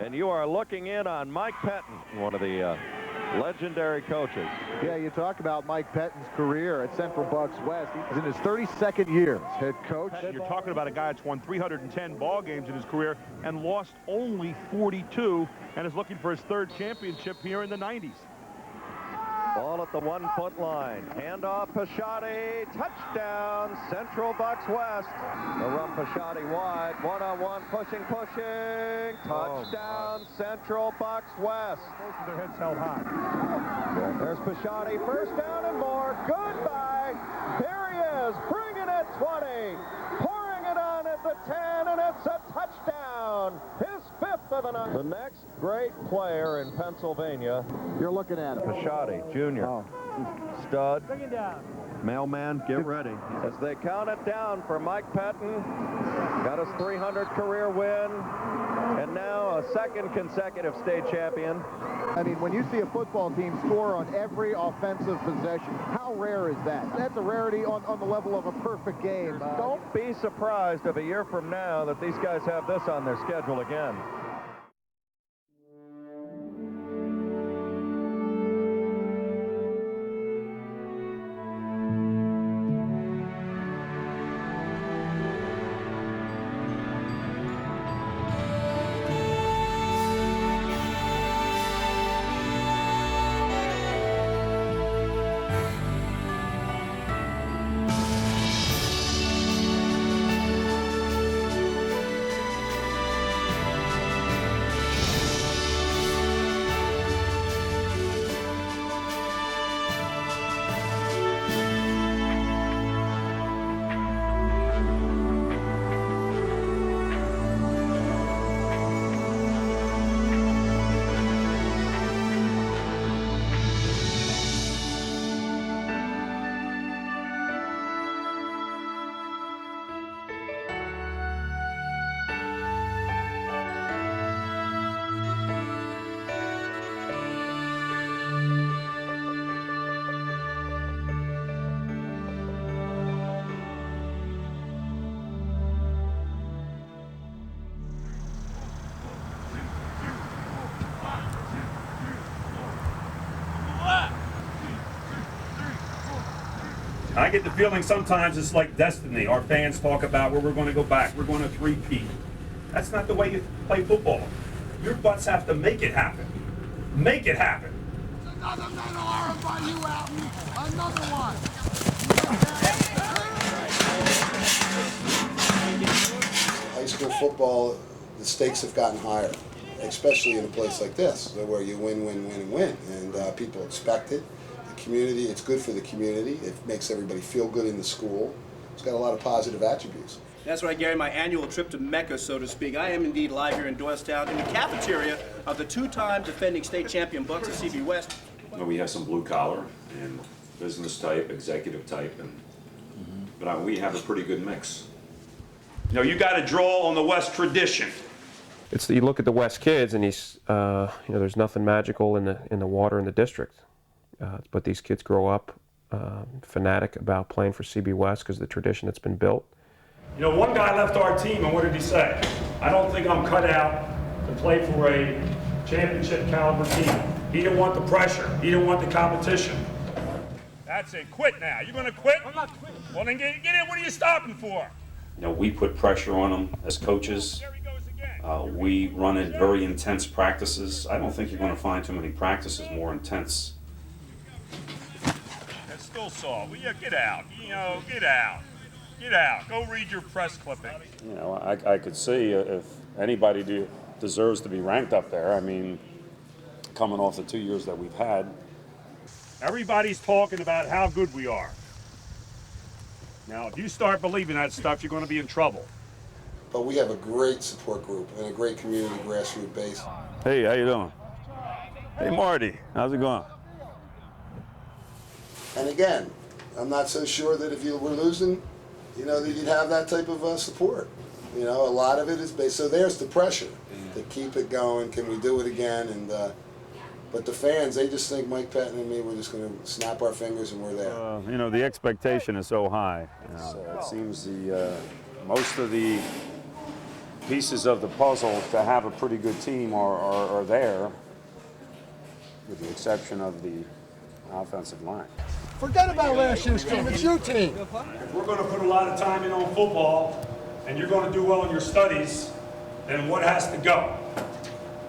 And you are looking in on Mike Pettin, one of the legendary coaches. Yeah, you talk about Mike Pettin's career at Central Bucks West. He's in his 32nd year as head coach. You're talking about a guy that's won 310 ball games in his career and lost only 42 and is looking for his third championship here in the 90s. Ball at the 1-foot line. Handoff, Pisciotti. Touchdown, Central Bucks West. The run, Pisciotti wide. One-on-one, pushing. Touchdown, Central Bucks West. Both of their heads held high. There's Pisciotti. First down and more. Goodbye. Here he is, bringing it 20. Pouring it on at the 10, and it's a touchdown. His 5th of the night. The next great player in Pennsylvania. You're looking at him. Pisciotti, Jr. Stud. Bring it down. Mailman, get ready. As they count it down for Mike Pettin. Got his 300 career win. And now a second consecutive state champion. I mean, when you see a football team score on every offensive possession, how rare is that? That's a rarity on the level of a perfect game. Don't be surprised if a year from now that these guys have this on their schedule again. I get the feeling sometimes it's like destiny. Our fans talk about where we're going to go back. We're going to three-peat. That's not the way you play football. Your butts have to make it happen. Make it happen. Another medal by you, Alton. Another one. High school football, the stakes have gotten higher, especially in a place like this, where you win, and people expect it. The community, it's good for the community. It makes everybody feel good in the school. It's got a lot of positive attributes. That's right, Gary, my annual trip to Mecca, so to speak. I am indeed live here in Doylestown in the cafeteria of the two-time defending state champion Bucks at CB West. Well, we have some blue collar and business type, executive type, but we have a pretty good mix. You know, you got to draw on the West tradition. You look at the West kids, and there's nothing magical in the water in the district, but these kids grow up fanatic about playing for CB West because of the tradition that's been built. You know, one guy left our team, and what did he say? I don't think I'm cut out to play for a championship caliber team. He didn't want the pressure. He didn't want the competition. That's it. Quit now. You going to quit? I'm not quitting. Well, then get in. What are you stopping for? You know, we put pressure on them as coaches. There he goes again. We run in very intense practices. I don't think you're going to find too many practices more intense. That's still soft. Well, yeah, get out. Get out. Get out. Go read your press clipping. You know, I could see if anybody deserves to be ranked up there. I mean, coming off the 2 years that we've had. Everybody's talking about how good we are. Now, if you start believing that stuff, you're going to be in trouble. But we have a great support group and a great community grassroots base. Hey, how you doing? Hey, Marty, how's it going? And again, I'm not so sure that if you were losing, that you'd have that type of support. A lot of it is based. So there's the pressure to keep it going. Can we do it again? And but the fans, they just think Mike Pettin and me, we're just going to snap our fingers and we're there. The expectation is so high. So it seems most of the pieces of the puzzle to have a pretty good team are there, with the exception of the offensive line. Forget about last year's team. It's your team. If we're going to put a lot of time in on football and you're going to do well in your studies, then what has to go?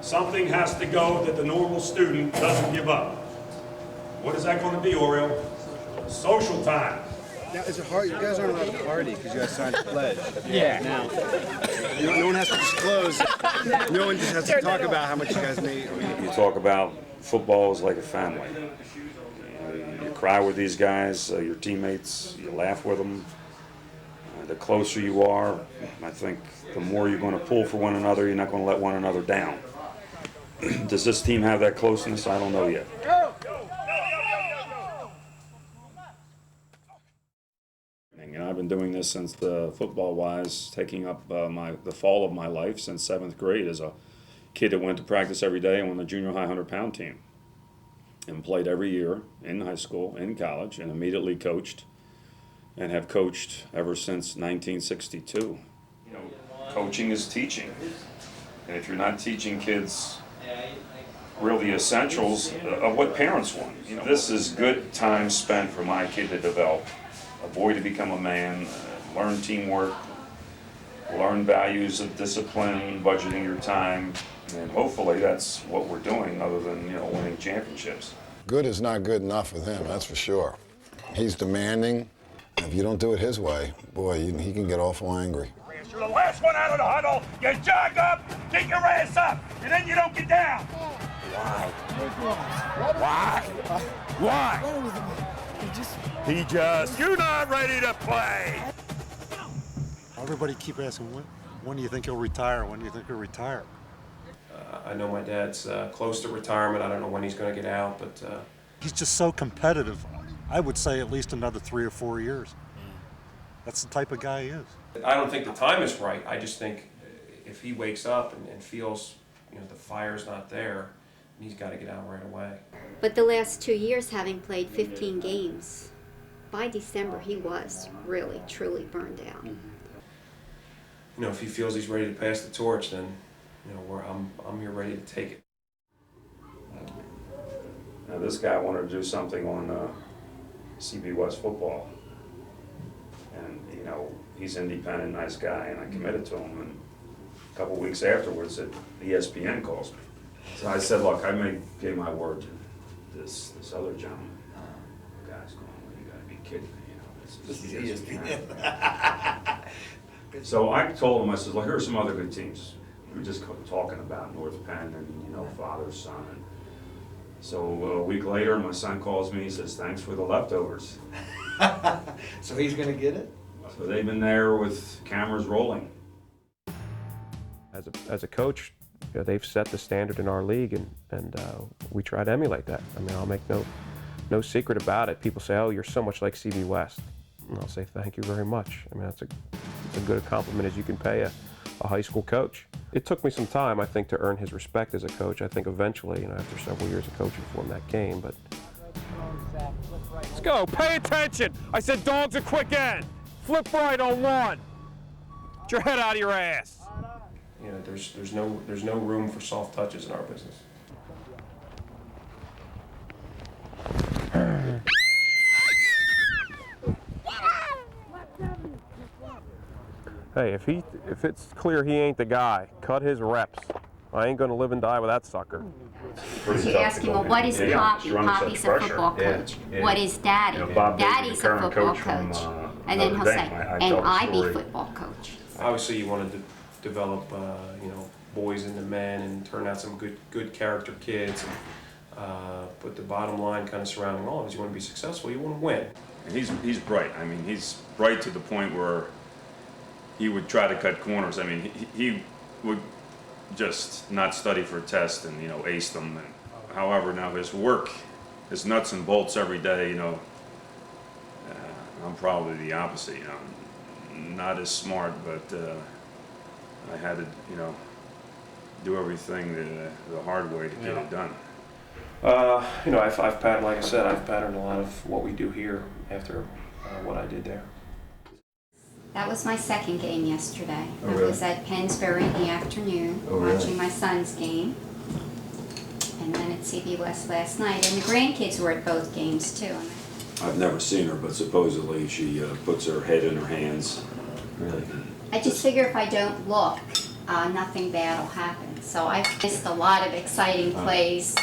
Something has to go that the normal student doesn't give up. What is that going to be, Oriole? Social time. Now, is it hard? You guys aren't allowed to party because you guys signed a pledge. Yeah. Now, no one has to disclose. No one just has to talk about how much you guys made. You talk about football is like a family. You cry with these guys, your teammates, you laugh with them. The closer you are, I think the more you're going to pull for one another, you're not going to let one another down. Does this team have that closeness? I don't know yet. And I've been doing this since football-wise, taking up the fall of my life since 7th grade as a kid that went to practice every day and on the junior high 100-pound team. And played every year in high school, in college, and immediately coached, and have coached ever since 1962. You know, coaching is teaching, and if you're not teaching kids really essentials of what parents want, you know, this is good time spent for my kid to develop, a boy to become a man, learn teamwork, learn values of discipline, budgeting your time. And hopefully that's what we're doing, other than, you know, winning championships. Good is not good enough with him, that's for sure. He's demanding. If you don't do it his way, boy, he can get awful angry. You're the last one out of the huddle. You jog up, get your ass up, and then you don't get down. Why? You're not ready to play. Everybody keep asking, when do you think he'll retire? When do you think he'll retire? I know my dad's close to retirement. I don't know when he's going to get out, but he's just so competitive. I would say at least another 3 or 4 years. That's the type of guy he is. I don't think the time is right. I just think if he wakes up and feels, you know, the fire's not there, he's got to get out right away. But the last 2 years, having played 15 games, by December he was really, truly burned out. You know, if he feels he's ready to pass the torch, then, you know, I'm here ready to take it. Now, this guy wanted to do something on CB West football, and you know, he's an independent, nice guy, and I committed to him. And a couple of weeks afterwards, ESPN calls me. So I said, look, I gave my word to this other gentleman. The guy's going, well, you got to be kidding me, you know, this is ESPN. So I told him, I said, look, here are some other good teams. We were just talking about North Penn and, you know, father, son. And so a week later, my son calls me, he says, thanks for the leftovers. So he's going to get it? So they've been there with cameras rolling. As a coach, you know, they've set the standard in our league, and we try to emulate that. I mean, I'll make no secret about it. People say, oh, you're so much like CB West. And I'll say, thank you very much. I mean, that's as good a compliment as you can pay a high school coach. It took me some time, I think, to earn his respect as a coach. I think eventually, you know, after several years of coaching for him, that came, but... Let's go, pay attention. I said dogs a quick end. Flip right on one. Get your head out of your ass. You know, there's no room for soft touches in our business. Hey, if it's clear he ain't the guy, cut his reps. I ain't gonna live and die with that sucker. You ask him, well, what is Poppy? Poppy's a football coach. Yeah. What is Daddy? You know, Daddy's a football coach. And then he'll say, and I be football coach. Obviously, you want to develop, you know, boys into men and turn out some good character kids. But the bottom line, kind of surrounding all of it, is you want to be successful. You want to win. And he's bright. I mean, he's bright to the point where he would try to cut corners. I mean, he would just not study for a test and, you know, ace them. And, however, now his work, his nuts and bolts every day, you know, I'm probably the opposite, you know, not as smart, but I had to, you know, do everything the hard way to get it done. You know, I've patterned, like I said, I've patterned a lot of what we do here after what I did there. That was my second game yesterday. Oh, I really? was at Pennsbury in the afternoon watching my son's game. And then at CB West last night. And the grandkids were at both games too. I've never seen her, but supposedly she puts her head in her hands. Really? I just figure if I don't look, nothing bad will happen. So I've missed a lot of exciting plays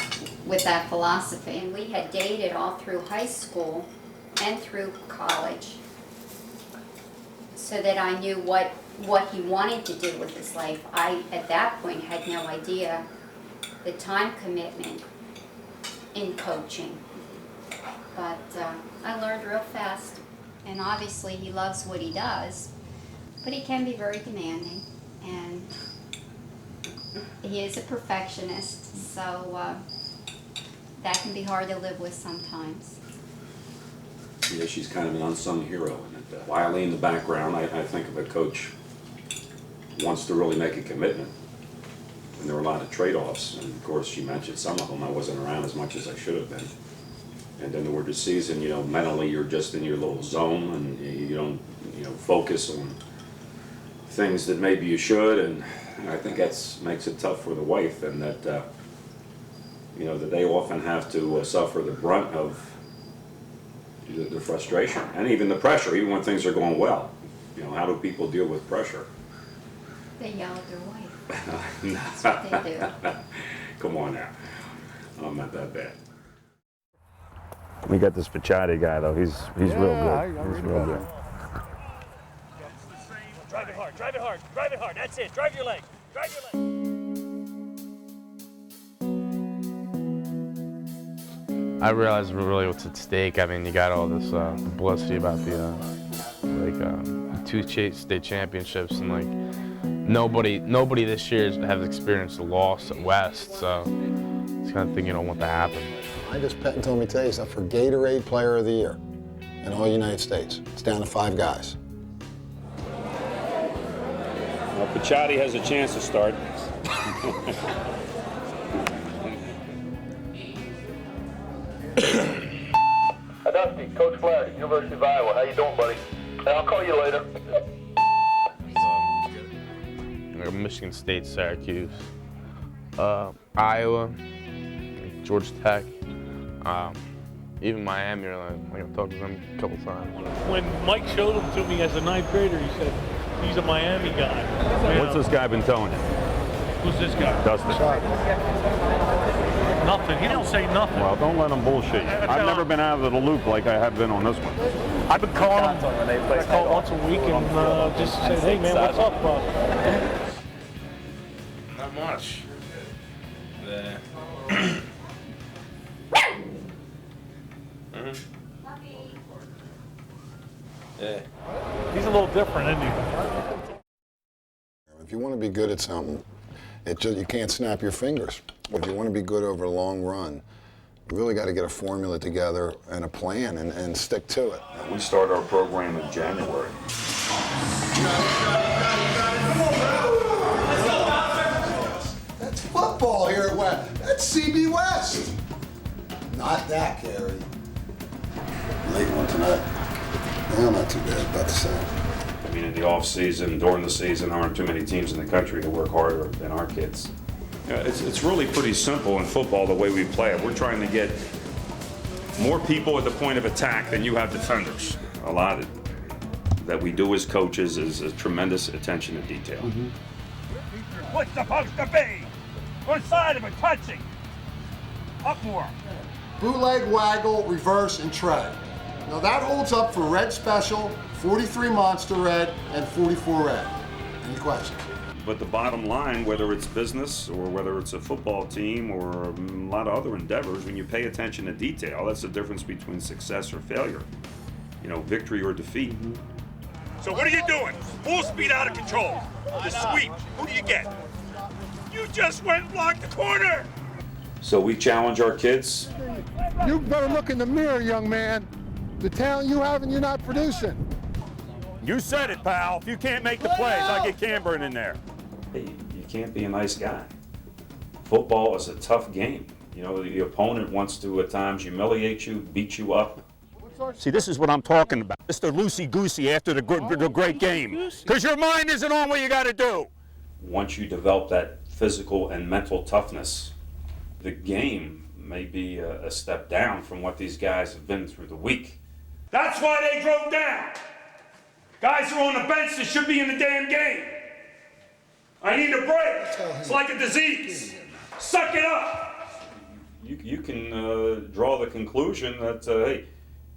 with that philosophy. And we had dated all through high school and through college, so that I knew what he wanted to do with his life. I, at that point, had no idea the time commitment in coaching. But I learned real fast. And obviously he loves what he does, but he can be very demanding. And he is a perfectionist, so that can be hard to live with sometimes. Yeah, she's kind of an unsung hero in it. Wiley in the background, I think of a coach wants to really make a commitment. And there were a lot of trade-offs, and of course she mentioned some of them. I wasn't around as much as I should have been. And then toward the season, you know, mentally you're just in your little zone, and you don't, you know, focus on things that maybe you should. And I think that's makes it tough for the wife, and that you know, that they often have to suffer the brunt of the frustration and even the pressure, even when things are going well. You know, how do people deal with pressure? They yell at their wife. That's what they do. Come on now, I'm not that bad. We got this Pichatti guy though. He's real good. He's real good. Drive it hard. Drive it hard. Drive it hard. That's it. Drive your leg. Drive your leg. I realized really what's at stake. I mean, you got all this publicity about the two state championships, and like nobody this year has experienced a loss at West, so it's kind of thing you don't want to happen. I just Pettin told me today he's up for Gatorade Player of the Year in all United States. It's down to 5 guys. Well, Pichatti has a chance to start. Hi, Dusty. Coach Flaherty, University of Iowa. How you doing, buddy? Hey, I'll call you later. Michigan State, Syracuse, Iowa, Georgia Tech, even Miami. I've talked to them a couple times. When Mike showed him to me as a 9th grader, he said, he's a Miami guy. What's this guy been telling you? Who's this guy? Dustin. Nothing. He don't say nothing. Well, don't let him bullshit you. I've never been out of the loop like I have been on this one. I've been calling him. I call once a week and just say, hey man, what's up? Not much. Yeah. He's a little different, isn't he? If you want to be good at something, you can't snap your fingers. If you want to be good over a long run, you really got to get a formula together and a plan and stick to it. We start our program in January. That's football here at West. That's CB West. Not that, Gary. Late one tonight. Well, not too bad. About the same. I mean, in the off season, during the season, there aren't too many teams in the country that work harder than our kids. It's really pretty simple in football the way we play it. We're trying to get more people at the point of attack than you have defenders. A lot that we do as coaches is a tremendous attention to detail. What's supposed to be? One side of it touching. Up more. Bootleg, waggle, reverse, and tread. Now that holds up for red special, 43 monster red, and 44 red. Any questions? But the bottom line, whether it's business or whether it's a football team or a lot of other endeavors, when you pay attention to detail, that's the difference between success or failure. You know, victory or defeat. So what are you doing? Full speed out of control. The sweep. Who do you get? You just went and blocked the corner. So we challenge our kids. You better look in the mirror, young man. The talent you have and you're not producing. You said it, pal. If you can't make the plays, I'll get Camburn in there. Hey, you can't be a nice guy. Football is a tough game. You know, the opponent wants to at times humiliate you, beat you up. See, this is what I'm talking about. Mr. Loosey-goosey after the great game. Because your mind isn't on what you got to do. Once you develop that physical and mental toughness, the game may be a step down from what these guys have been through the week. That's why they drove down. Guys are on the bench that should be in the damn game. I need a break. It's like a disease. Suck it up. You can draw the conclusion that, hey,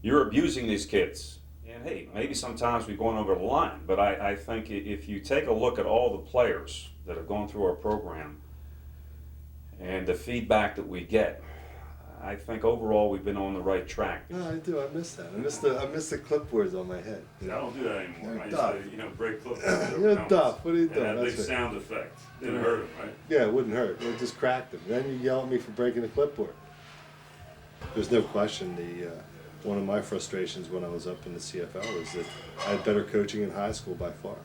you're abusing these kids. And hey, maybe sometimes we've gone over the line, but I think if you take a look at all the players that have gone through our program and the feedback that we get, I think overall we've been on the right track. No, I do. I miss that. I miss the clipboards on my head. I don't do that anymore. I used to, break clipboards. You're Duff. What are you doing? And that big That's right. sound effect. Didn't hurt him, right? Yeah, it wouldn't hurt. It just cracked him. Then you yell at me for breaking the clipboard. There's no question one of my frustrations when I was up in the CFL was that I had better coaching in high school by far.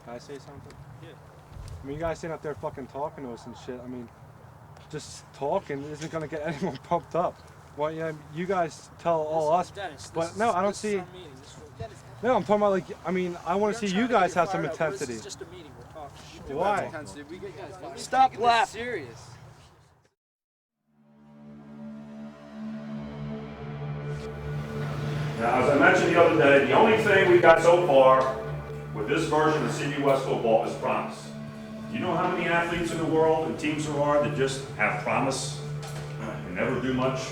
Can I say something? Yeah. I mean, you guys sitting up there fucking talking to us and shit. I mean, just talking isn't gonna get anyone pumped up. Well, yeah, you guys tell all us, but no, I don't see. No, I'm talking about like. I mean, I want to see you guys have some intensity. It's just a meeting. We're talking. Why? Stop laughing. Serious. Now, as I mentioned the other day, the only thing we've got so far with this version of CB West football is promise. Do you know how many athletes in the world and teams there are that just have promise and never do much?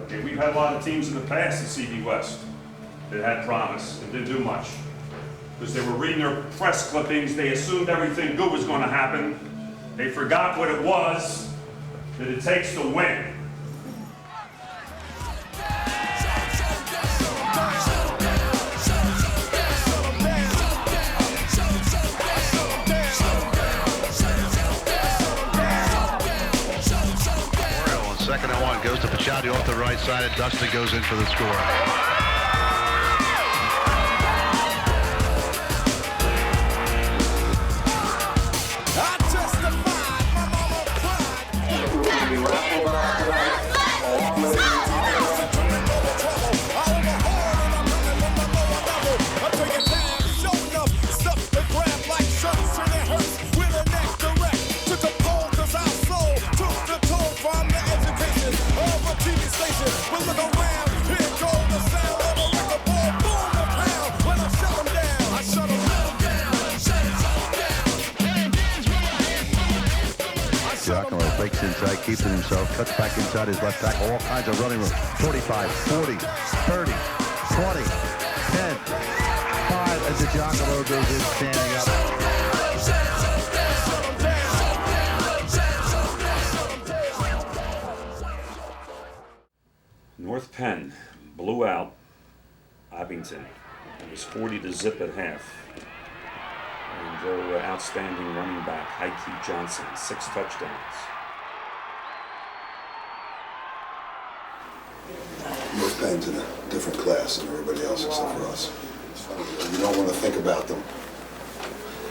Okay, we've had a lot of teams in the past at CB West that had promise and didn't do much. Because they were reading their press clippings, they assumed everything good was going to happen. They forgot what it was that it takes to win. Second and 1 goes to Pachotti off the right side, and Dustin goes in for the score. Breaks inside, keeps it himself, cuts back inside his left tackle, all kinds of running room. 45, 40, 30, 20, 10, 5, as DeGiacomo goes in standing up. North Penn blew out Abington. It was 40-0 at half. And their outstanding running back, Heike Johnson, 6 touchdowns. North Penn's in a different class than everybody else except for us. You don't want to think about them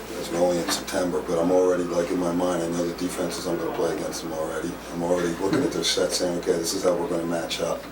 because we're only in September, but I'm already, like in my mind, I know the defenses I'm going to play against them already. I'm already looking at their set saying, okay, this is how we're going to match up.